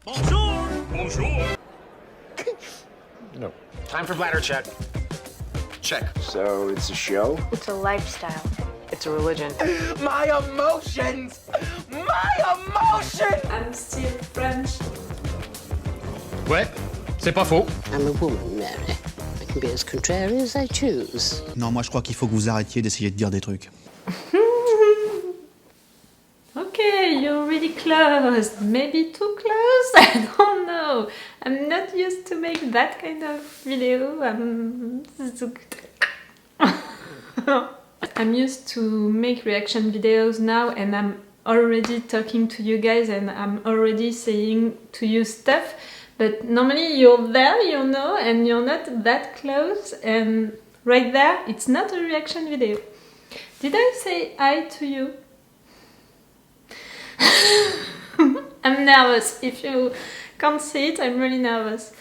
Bonjour! Bonjour! No. Time for bladder check. Check. So it's a show? It's a lifestyle. It's a religion. My emotions! My emotions! I'm still French. Ouais, c'est pas faux. I'm a woman, Mary. I can be as contrary as I choose. Non, moi je crois qu'il faut que vous arrêtiez d'essayer de dire des trucs. Okay, you're really close. Maybe too close? I don't know. I'm not used to make that kind of video. I'm used to make reaction videos now, and I'm already talking to you guys and I'm already saying to you stuff. But normally you're there, you know, and you're not that close, and right there, it's not a reaction video. Did I say hi to you? I'm nervous. If you can't see it, I'm really nervous.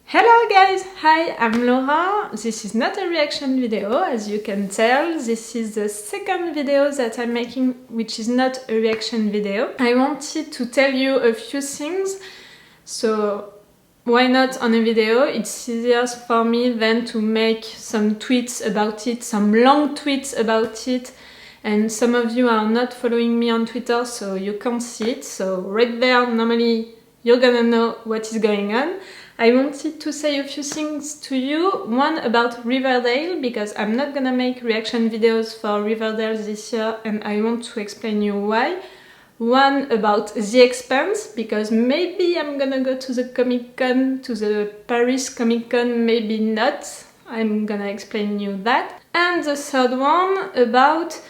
Hello guys! Hi, I'm Laura. This is not a reaction video, as you can tell. This is the second video that I'm making, which is not a reaction video. I wanted to tell you a few things, so why not on a video? It's easier for me than to make some tweets about it, some long tweets about it. And some of you are not following me on Twitter, so you can't see it. So right there, normally you're gonna know what is going on. I wanted to say a few things to you. One about Riverdale, because I'm not gonna make reaction videos for Riverdale this year, and I want to explain you why. One about the Expanse, because maybe I'm gonna go to the Comic-Con, to the Paris Comic-Con, maybe not. I'm gonna explain you that. And the third one about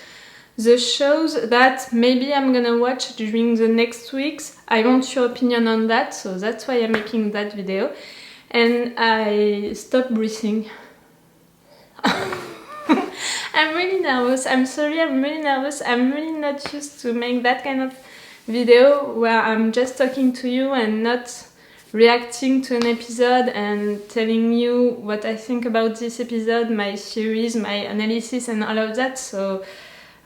the shows that maybe I'm gonna watch during the next weeks. I want your opinion on that, so that's why I'm making that video. And I stopped breathing. I'm really nervous. I'm sorry, I'm really nervous. I'm really not used to make that kind of video where I'm just talking to you and not reacting to an episode and telling you what I think about this episode, my theories, my analysis and all of that. So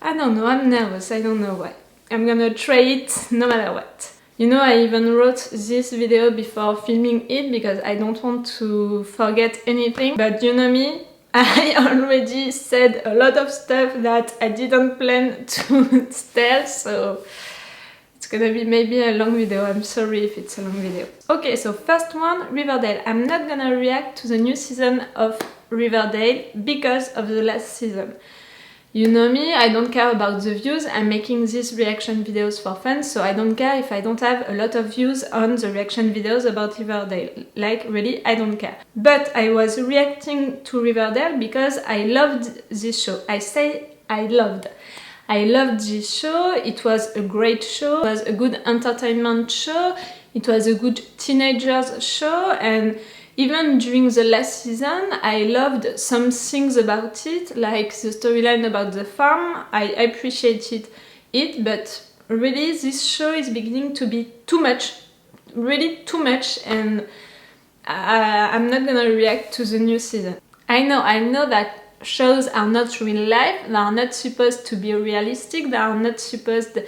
I don't know, I'm nervous, I don't know why. I'm gonna try it no matter what. You know, I even wrote this video before filming it because I don't want to forget anything. But you know me, I already said a lot of stuff that I didn't plan to tell, so it's gonna be maybe a long video. I'm sorry if it's a long video. Okay, so first one, Riverdale. I'm not gonna react to the new season of Riverdale because of the last season. You know me, I don't care about the views. I'm making these reaction videos for fun, so I don't care if I don't have a lot of views on the reaction videos about Riverdale. Like, really, I don't care. But I was reacting to Riverdale because I loved this show. I say I loved. I loved this show. It was a great show. It was a good entertainment show. It was a good teenagers show, and even during the last season, I loved some things about it, like the storyline about the farm. I appreciated it, but really this show is beginning to be too much, really too much, and I'm not gonna react to the new season. I know that shows are not real life, they are not supposed to be realistic, they are not supposed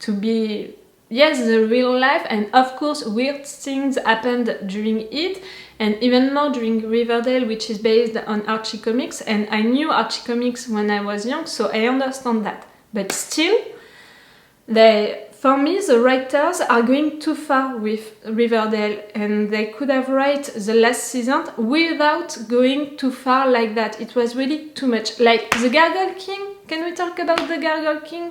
to be, yes, the real life, and of course weird things happened during it, and even more during Riverdale, which is based on Archie Comics, and I knew Archie Comics when I was young, so I understand that. But still, for me, the writers are going too far with Riverdale, and they could have written the last season without going too far like that. It was really too much. Like the Gargoyle King, can we talk about the Gargoyle King?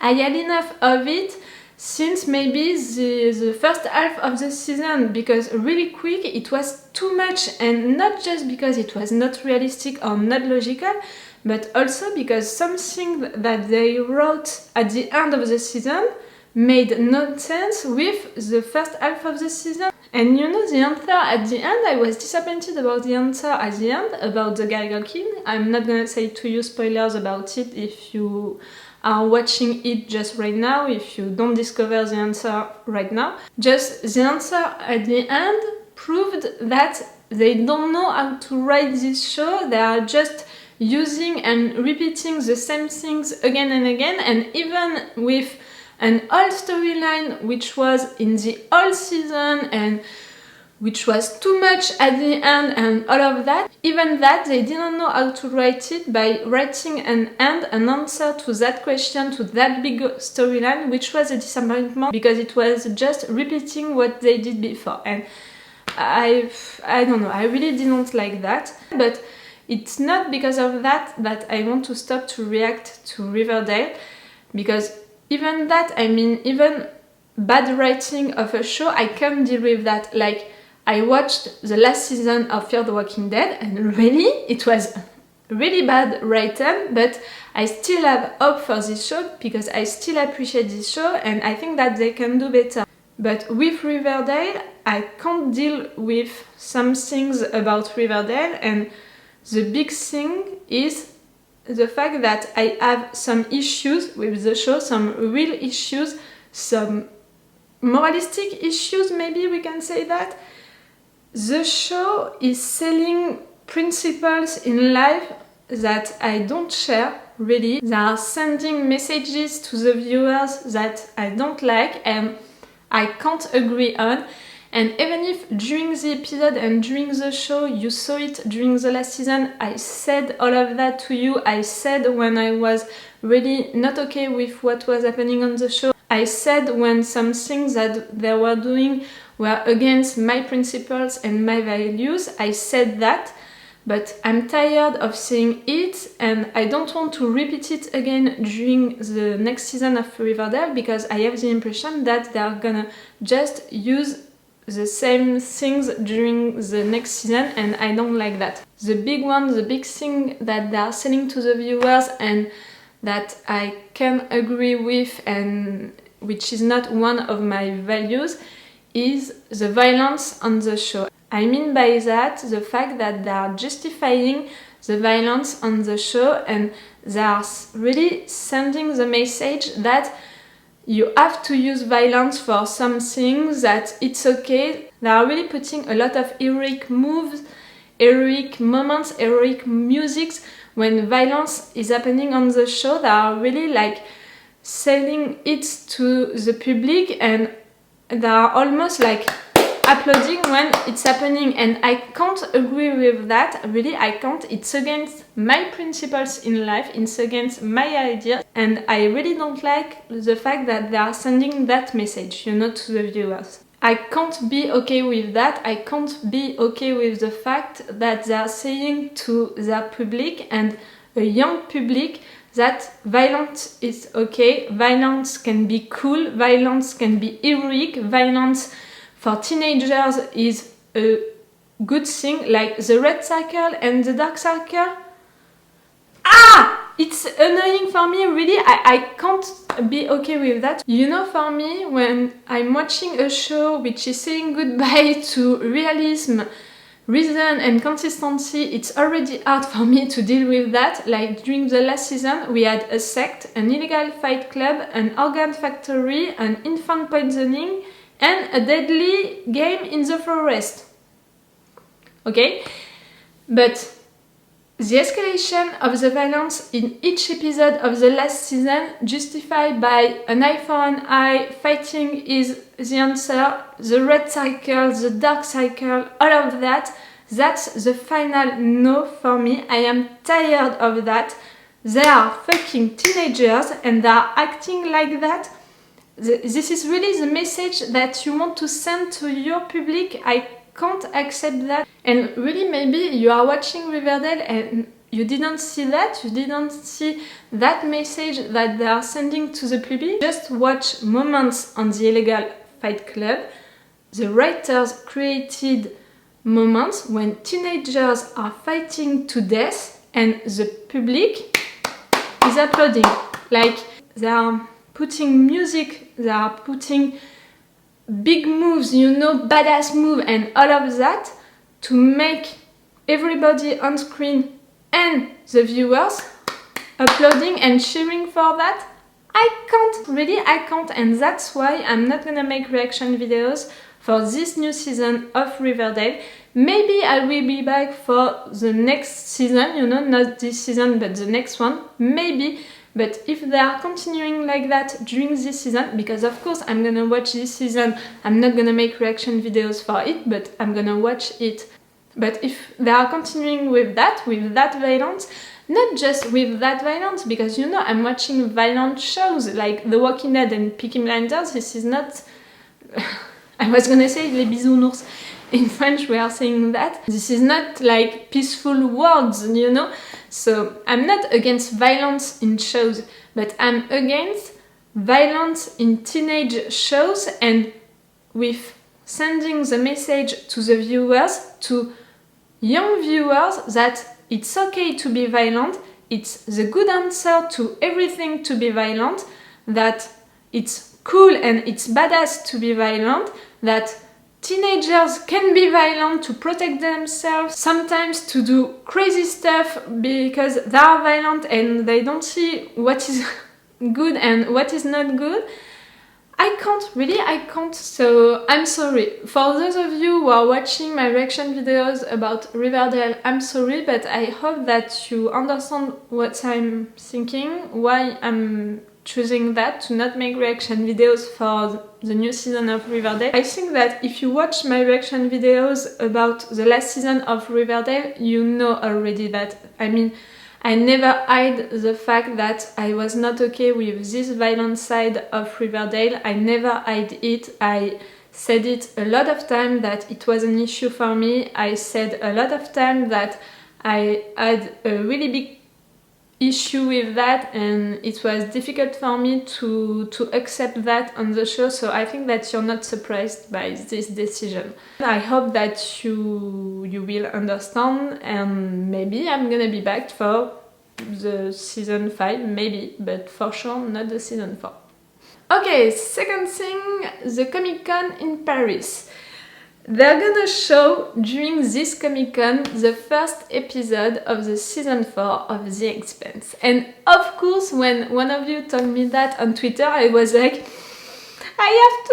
I had enough of it since maybe the first half of the season, because really quick it was too much, and not just because it was not realistic or not logical, but also because something that they wrote at the end of the season made no sense with the first half of the season. And you know, the answer at the end, I was disappointed about the answer at the end about the Gargoyle King. I'm not gonna say to you spoilers about it if you are watching it just right now, if you don't discover the answer right now. Just the answer at the end proved that they don't know how to write this show. They are just using and repeating the same things again and again, and even with an old storyline which was in the old season and which was too much at the end and all of that. Even that, they didn't know how to write it by writing an answer to that question, to that big storyline, which was a disappointment because it was just repeating what they did before. And I don't know, I really didn't like that. But it's not because of that that I want to stop to react to Riverdale, because even that, I mean, even bad writing of a show, I can't deal with that. Like, I watched the last season of Fear the Walking Dead and really, it was really bad written, but I still have hope for this show because I still appreciate this show and I think that they can do better. But with Riverdale, I can't deal with some things about Riverdale, and the big thing is the fact that I have some issues with the show, some real issues, some moralistic issues, maybe we can say that. The show is selling principles in life that I don't share, really. They are sending messages to the viewers that I don't like and I can't agree on. And even if during the episode and during the show you saw it during the last season, I said all of that to you. I said when I was really not okay with what was happening on the show. I said when some things that they were doing were against my principles and my values. I said that, but I'm tired of saying it and I don't want to repeat it again during the next season of Riverdale because I have the impression that they're gonna just use the same things during the next season and I don't like that. The big one, the big thing that they are selling to the viewers and that I can agree with and which is not one of my values is the violence on the show. I mean by that the fact that they are justifying the violence on the show and they are really sending the message that you have to use violence for some things, that it's okay. They are really putting a lot of heroic moves, heroic moments, heroic musics when violence is happening on the show. They are really like selling it to the public and they are almost like applauding when it's happening, and I can't agree with that. Really, I can't. It's against my principles in life, it's against my ideas, and I really don't like the fact that they are sending that message, you know, to the viewers. I can't be okay with that. I can't be okay with the fact that they are saying to their public and a young public that violence is okay, violence can be cool, violence can be heroic, violence for teenagers is a good thing, like the red circle and the dark circle. It's annoying for me, really. I can't be okay with that. You know, for me, when I'm watching a show which is saying goodbye to realism, reason and consistency, it's already hard for me to deal with that. Like during the last season, we had a sect, an illegal fight club, an organ factory, an infant poisoning, and a deadly game in the forest. Okay? But the escalation of the violence in each episode of the last season, justified by an eye for an eye, fighting is the answer, the red circle, the dark circle, all of that, that's the final no for me. I am tired of that. They are fucking teenagers and they are acting like that. This is really the message that you want to send to your public. I can't accept that. And really, maybe you are watching Riverdale and you didn't see that, you didn't see that message that they are sending to the public. Just watch moments on the illegal fight club. The writers created moments when teenagers are fighting to death and the public is applauding. Like, they are putting music, they are putting big moves, you know, badass move and all of that to make everybody on screen and the viewers applauding and cheering for that. I can't, really I can't, and that's why I'm not gonna make reaction videos for this new season of Riverdale. Maybe I will be back for the next season, you know, not this season but the next one, maybe. But if they are continuing like that during this season, because of course I'm gonna watch this season, I'm not gonna make reaction videos for it, but I'm gonna watch it. But if they are continuing with that violence, not just with that violence, because you know I'm watching violent shows like The Walking Dead and Peaky Blinders, this is not... I was gonna say les bisounours. In French we are saying that. This is not like peaceful words, you know? So I'm not against violence in shows, but I'm against violence in teenage shows and with sending the message to the viewers, to young viewers, that it's okay to be violent, it's the good answer to everything to be violent, that it's cool and it's badass to be violent, that teenagers can be violent to protect themselves, sometimes to do crazy stuff because they are violent and they don't see what is good and what is not good. I can't. So I'm sorry. For those of you who are watching my reaction videos about Riverdale, I'm sorry, but I hope that you understand what I'm thinking, why I'm choosing that to not make reaction videos for the new season of Riverdale. I think that if you watch my reaction videos about the last season of Riverdale, you know already that, I mean, I never hide the fact that I was not okay with this violent side of Riverdale. I never hide it. I said it a lot of times that it was an issue for me. I said a lot of times that I had a really big issue with that and it was difficult for me to accept that on the show, so I think that you're not surprised by this decision. I hope that you will understand, and maybe I'm gonna be back for the season 5, maybe, but for sure not the season 4. Okay, second thing, the Comic-Con in Paris. They're gonna show during this Comic-Con the first episode of the season 4 of The Expanse. And of course, when one of you told me that on Twitter, I was like, I have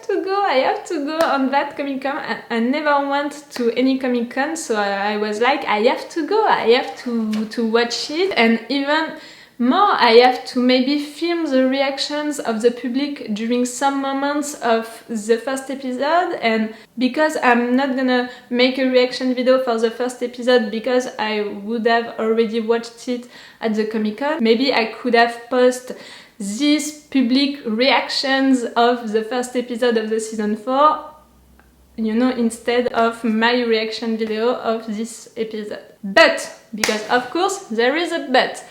to go on that Comic-Con. I never went to any Comic-Con, so I was like, I have to go, I have to watch it, and even more, I have to maybe film the reactions of the public during some moments of the first episode, and because I'm not gonna make a reaction video for the first episode because I would have already watched it at the Comic-Con, maybe I could have posted these public reactions of the first episode of the season 4, you know, instead of my reaction video of this episode. But, because of course there is a but,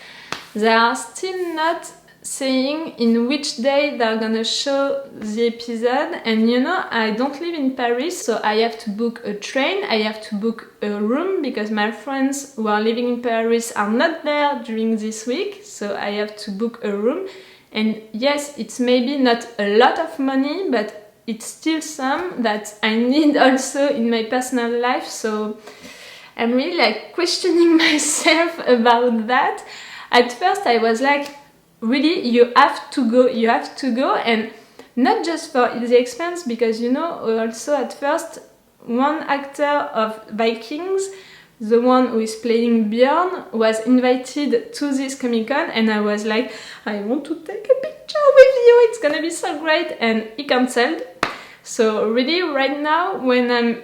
they are still not saying in which day they're gonna show the episode, and you know, I don't live in Paris, so I have to book a train, I have to book a room, because my friends who are living in Paris are not there during this week, so I have to book a room. And yes, it's maybe not a lot of money, but it's still some that I need also in my personal life, so I'm really like questioning myself about that. At first I was like, really, you have to go, and not just for The Expanse, because you know, also at first, one actor of Vikings, the one who is playing Bjorn, was invited to this Comic-Con, and I was like, I want to take a picture with you, it's gonna be so great, and he cancelled. So really, right now, when I'm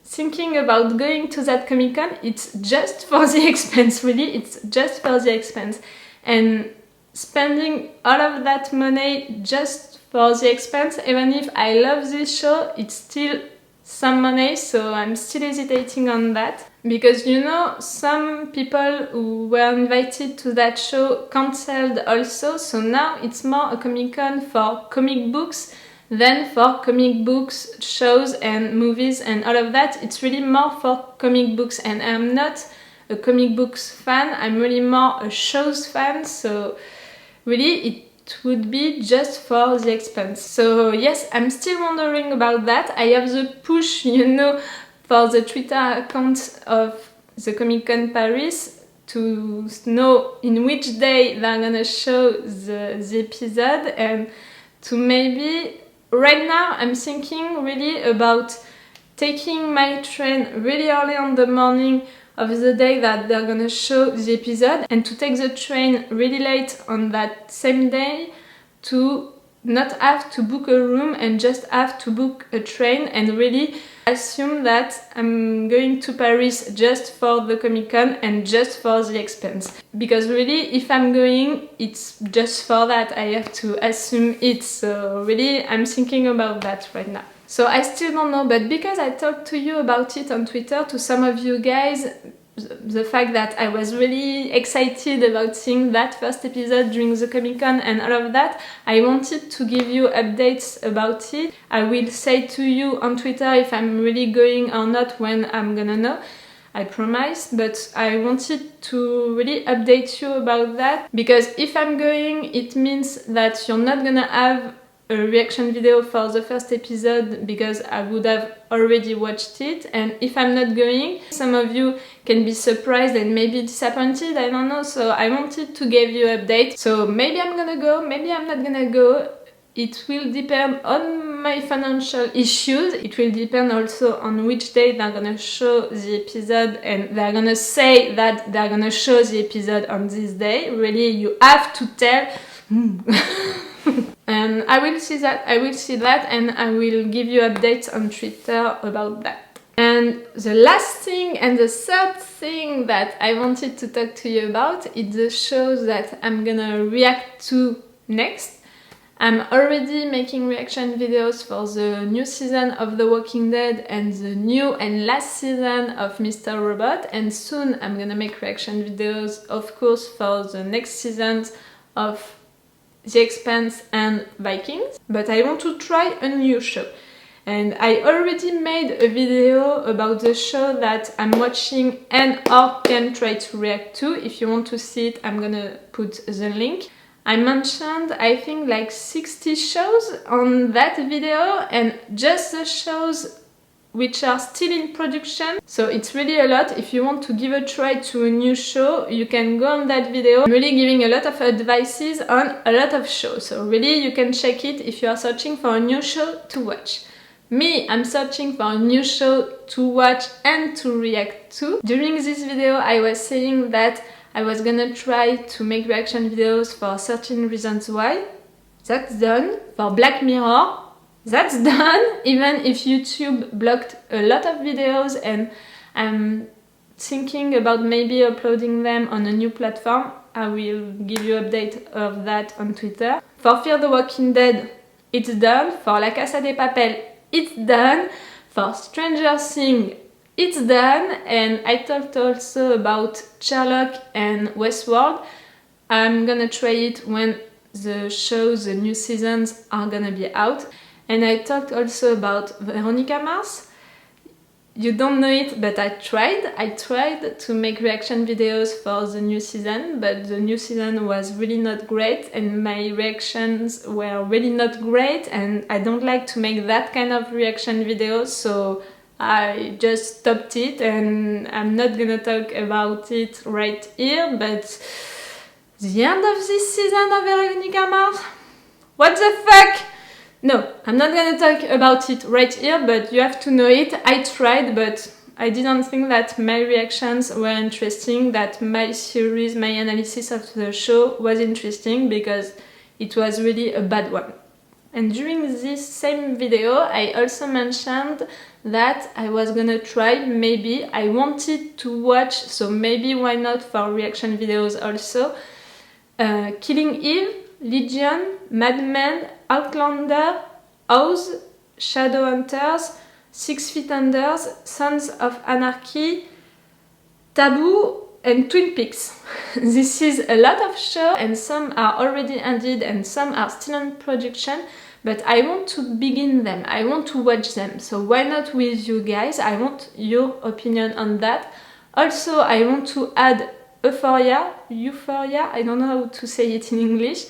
thinking about going to that Comic-Con, it's just for The Expanse, really, it's just for The Expanse. And spending all of that money just for The Expanse, even if I love this show, it's still some money, so I'm still hesitating on that. Because you know, some people who were invited to that show cancelled also, so now it's more a Comic-Con for comic books than for comic books, shows and movies and all of that. It's really more for comic books, and I'm not a comic books fan, I'm really more a shows fan, so really it would be just for The Expanse. So yes, I'm still wondering about that. I have the push, you know, for the Twitter account of the Comic-Con Paris to know in which day they're gonna show the episode, and to maybe... Right now I'm thinking really about taking my train really early in the morning of the day that they're gonna show the episode, and to take the train really late on that same day, to not have to book a room and just have to book a train and really assume that I'm going to Paris just for the Comic-Con and just for the Expanse. Because really, if I'm going, it's just for that. I have to assume it. So really, I'm thinking about that right now. So I still don't know, but because I talked to you about it on Twitter, to some of you guys, the fact that I was really excited about seeing that first episode during the Comic-Con and all of that, I wanted to give you updates about it. I will say to you on Twitter if I'm really going or not when I'm gonna know, I promise, but I wanted to really update you about that, because if I'm going, it means that you're not gonna have a reaction video for the first episode because I would have already watched it, and if I'm not going, some of you can be surprised and maybe disappointed, I don't know, so I wanted to give you an update. So maybe I'm gonna go, maybe I'm not gonna go. It will depend on my financial issues. It will depend also on which day they're gonna show the episode, and they're gonna say that they're gonna show the episode on this day. Really, you have to tell. And I will see that, and I will give you updates on Twitter about that. And the last thing and the third thing that I wanted to talk to you about is the shows that I'm gonna react to next. I'm already making reaction videos for the new season of The Walking Dead and the new and last season of Mr. Robot, and soon I'm gonna make reaction videos, of course, for the next seasons of The Expanse and Vikings, but I want to try a new show. And I already made a video about the show that I'm watching and or can try to react to. If you want to see it, I'm gonna put the link. I mentioned, I think, like 60 shows on that video, and just the shows which are still in production. So it's really a lot. If you want to give a try to a new show, you can go on that video. I'm really giving a lot of advices on a lot of shows. So really you can check it if you are searching for a new show to watch. Me, I'm searching for a new show to watch and to react to. During this video I was saying that I was gonna try to make reaction videos for 13 Reasons Why. That's done. For Black Mirror, that's done, even if YouTube blocked a lot of videos, and I'm thinking about maybe uploading them on a new platform. I will give you an update of that on Twitter. For Fear the Walking Dead, it's done. For La Casa de Papel, it's done. For Stranger Things, it's done. And I talked also about Sherlock and Westworld. I'm gonna try it when the shows, the new seasons are gonna be out. And I talked also about Veronica Mars. You don't know it, but I tried to make reaction videos for the new season, but the new season was really not great, and my reactions were really not great, and I don't like to make that kind of reaction videos, so I just stopped it, and I'm not gonna talk about it right here, but the end of this season of Veronica Mars? What the fuck? No, I'm not gonna talk about it right here, but you have to know it. I tried, but I didn't think that my reactions were interesting, that my series, my analysis of the show was interesting, because it was really a bad one. And during this same video, I also mentioned that I was gonna try, maybe, I wanted to watch, so maybe why not for reaction videos also, Killing Eve, Legion, Mad Men, Outlander, Oz, Shadowhunters, 6 Feet Under, Sons of Anarchy, Taboo, and Twin Peaks. This is a lot of shows, and some are already ended and some are still in production, but I want to begin them, I want to watch them, so why not with you guys? I want your opinion on that. Also, I want to add Euphoria, I don't know how to say it in English,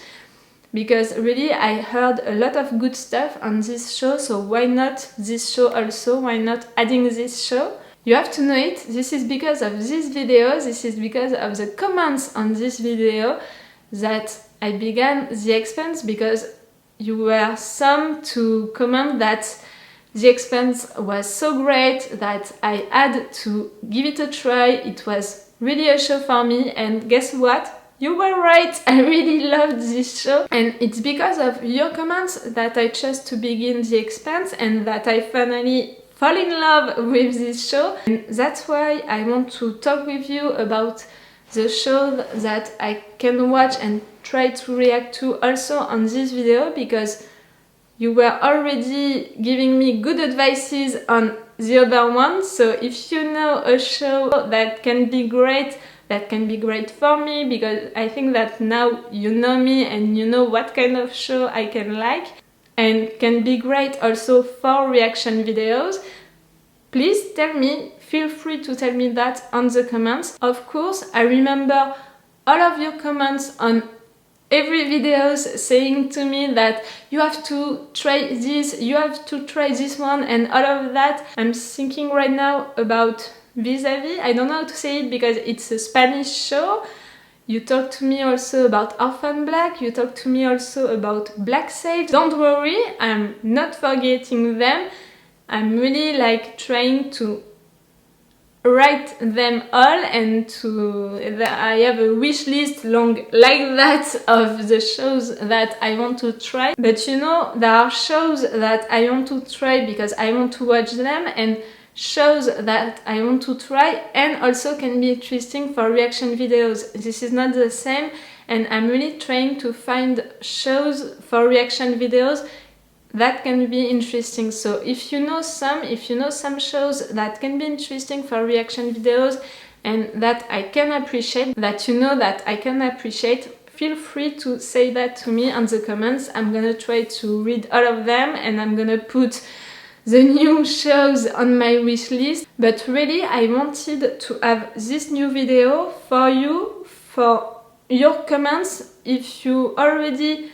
because really I heard a lot of good stuff on this show, so why not this show also, why not adding this show? You have to know it, this is because of this video, this is because of the comments on this video that I began The Expanse, because you were some to comment that The Expanse was so great that I had to give it a try. It was really a show for me, and guess what? You were right, I really loved this show, and it's because of your comments that I chose to begin The Expanse and that I finally fall in love with this show. And that's why I want to talk with you about the show that I can watch and try to react to also on this video, because you were already giving me good advices on the other one. So if you know a show that can be great for me, because I think that now you know me and you know what kind of show I can like and can be great also for reaction videos, please tell me, feel free to tell me that on the comments. Of course, I remember all of your comments on every videos saying to me that you have to try this, you have to try this one, and all of that. I'm thinking right now about Vis-a-Vis. I don't know how to say it because it's a Spanish show. You talk to me also about Orphan Black, you talk to me also about Black Sage. Don't worry, I'm not forgetting them. I'm really like trying to write them all, and I have a wish list long like that of the shows that I want to try. But you know, there are shows that I want to try because I want to watch them, and shows that I want to try and also can be interesting for reaction videos. This is not the same, and I'm really trying to find shows for reaction videos that can be interesting. So if you know some shows that can be interesting for reaction videos and that I can appreciate, that you know that I can appreciate, feel free to say that to me on the comments. I'm gonna try to read all of them, and I'm gonna put the new shows on my wish list. But really, I wanted to have this new video for you, for your comments. If you already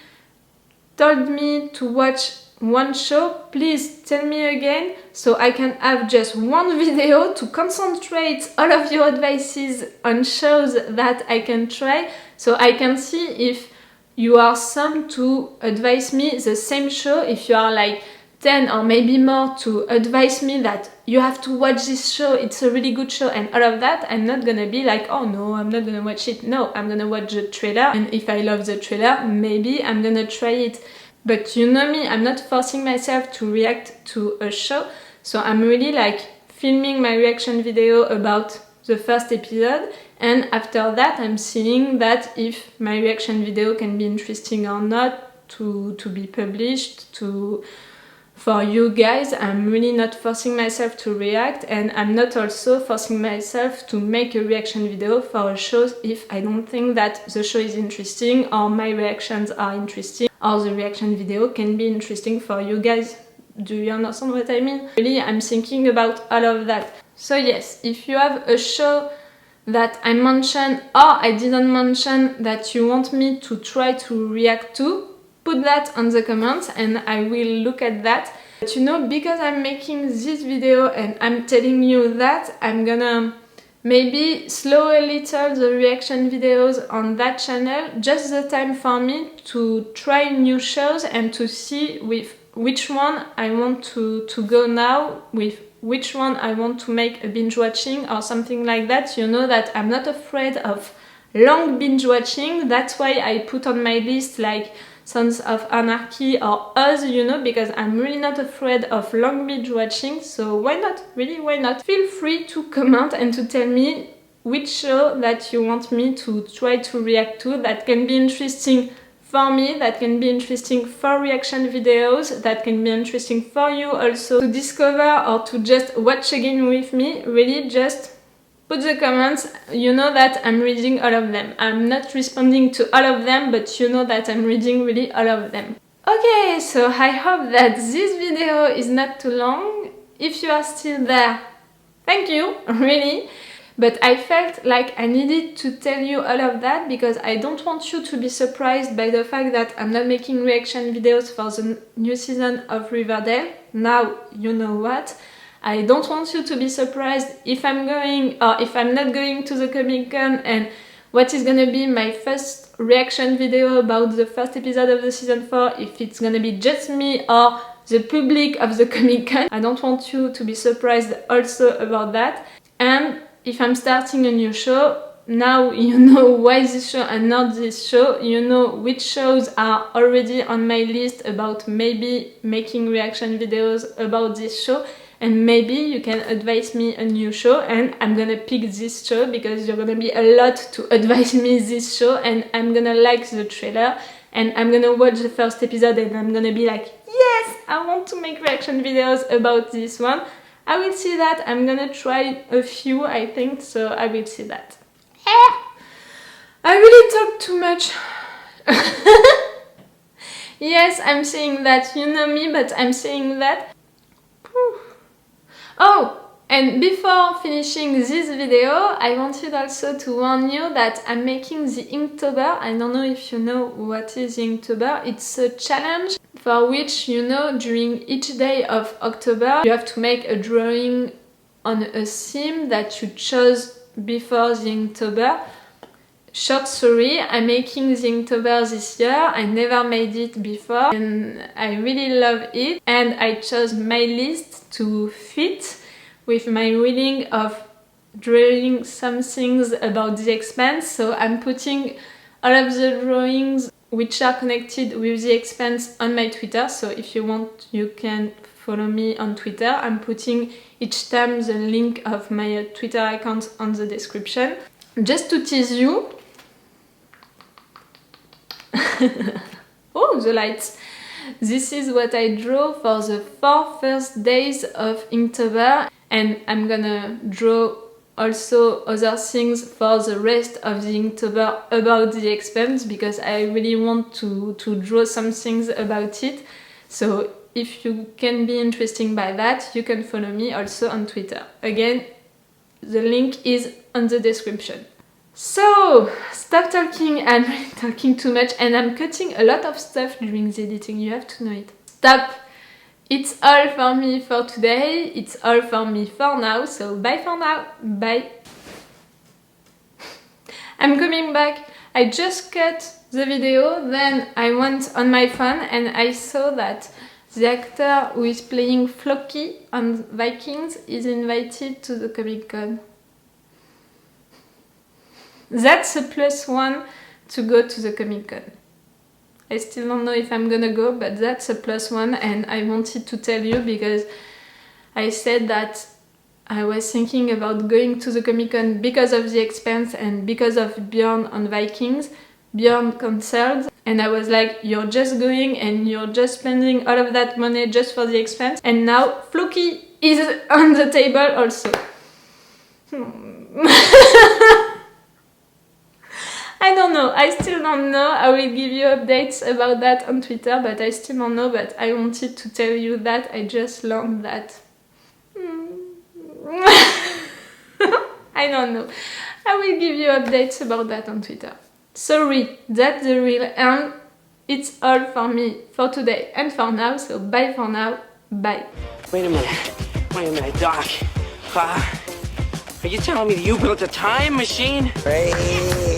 told me to watch one show, please tell me again, so I can have just one video to concentrate all of your advices on shows that I can try, so I can see if you are some to advise me the same show, if you are like 10 or maybe more to advise me that you have to watch this show, it's a really good show and all of that. I'm not gonna be like, oh no, I'm not gonna watch it. No, I'm gonna watch the trailer, and if I love the trailer, maybe I'm gonna try it. But you know me, I'm not forcing myself to react to a show, so I'm really like filming my reaction video about the first episode, and after that I'm seeing that if my reaction video can be interesting or not to be published for you guys. I'm really not forcing myself to react, and I'm not also forcing myself to make a reaction video for a show if I don't think that the show is interesting or my reactions are interesting or the reaction video can be interesting for you guys. Do you understand what I mean? Really, I'm thinking about all of that. So yes, if you have a show that I mentioned or I didn't mention that you want me to try to react to, put that on the comments and I will look at that. But you know, because I'm making this video and I'm telling you that, I'm gonna maybe slow a little the reaction videos on that channel, just the time for me to try new shows and to see with which one I want to go now, with which one I want to make a binge watching or something like that. You know that I'm not afraid of long binge watching. That's why I put on my list like Sons of Anarchy or Us, you know, because I'm really not afraid of long binge watching. So why not? Really, why not? Feel free to comment and to tell me which show that you want me to try to react to that can be interesting for me, that can be interesting for reaction videos, that can be interesting for you also to discover or to just watch again with me. Really, just put the comments. You know that I'm reading all of them. I'm not responding to all of them, but you know that I'm reading really all of them. Okay, so I hope that this video is not too long. If you are still there, thank you, really. But I felt like I needed to tell you all of that because I don't want you to be surprised by the fact that I'm not making reaction videos for the new season of Riverdale. Now you know what. I don't want you to be surprised if I'm going or if I'm not going to the Comic-Con and what is gonna be my first reaction video about the first episode of the season 4, if it's gonna be just me or the public of the Comic-Con. I don't want you to be surprised also about that. And if I'm starting a new show, now you know why this show and not this show. You know which shows are already on my list about maybe making reaction videos about this show, and maybe you can advise me a new show and I'm gonna pick this show because you're gonna be a lot to advise me this show, and I'm gonna like the trailer and I'm gonna watch the first episode and I'm gonna be like, yes, I want to make reaction videos about this one. I will see that. I'm gonna try a few, I think, so I will see that. I really talk too much. Yes, I'm saying that. You know me, but I'm saying that. Whew. Oh, and before finishing this video, I wanted also to warn you that I'm making the Inktober. I don't know if you know what is the Inktober. It's a challenge for which, you know, during each day of October, you have to make a drawing on a theme that you chose before the Inktober. Short story, I'm making the Inktober this year. I never made it before and I really love it, and I chose my list to fit with my reading of drawing some things about the Expanse. So I'm putting all of the drawings which are connected with the Expanse on my Twitter, so if you want you can follow me on Twitter. I'm putting each time the link of my Twitter account on the description. Just to tease you. Oh, the lights! This is what I draw for the 4 first days of Inktober, and I'm gonna draw also other things for the rest of the Inktober about the Expanse, because I really want to draw some things about it. So if you can be interested by that, you can follow me also on Twitter. Again, the link is on the description. So, stop talking, I'm really talking too much and I'm cutting a lot of stuff during the editing, you have to know it. Stop! It's all for me for today, it's all for me for now, so bye for now, bye! I'm coming back, I just cut the video, then I went on my phone and I saw that the actor who is playing Floki on Vikings is invited to the Comic-Con. That's a +1 to go to the Comic-Con. I still don't know if I'm gonna go, but that's a +1 and I wanted to tell you because I said that I was thinking about going to the Comic-Con because of the Expanse and because of Björn on Vikings. Björn cancelled and I was like, you're just going and you're just spending all of that money just for the Expanse, and now Floki is on the table also. I don't know, I still don't know. I will give you updates about that on Twitter, but I still don't know, but I wanted to tell you that. I just learned that. I don't know. I will give you updates about that on Twitter. Sorry, that's the real end. It's all for me for today and for now, so bye for now, bye. Wait a minute, Doc. Are you telling me that you built a time machine? Hey.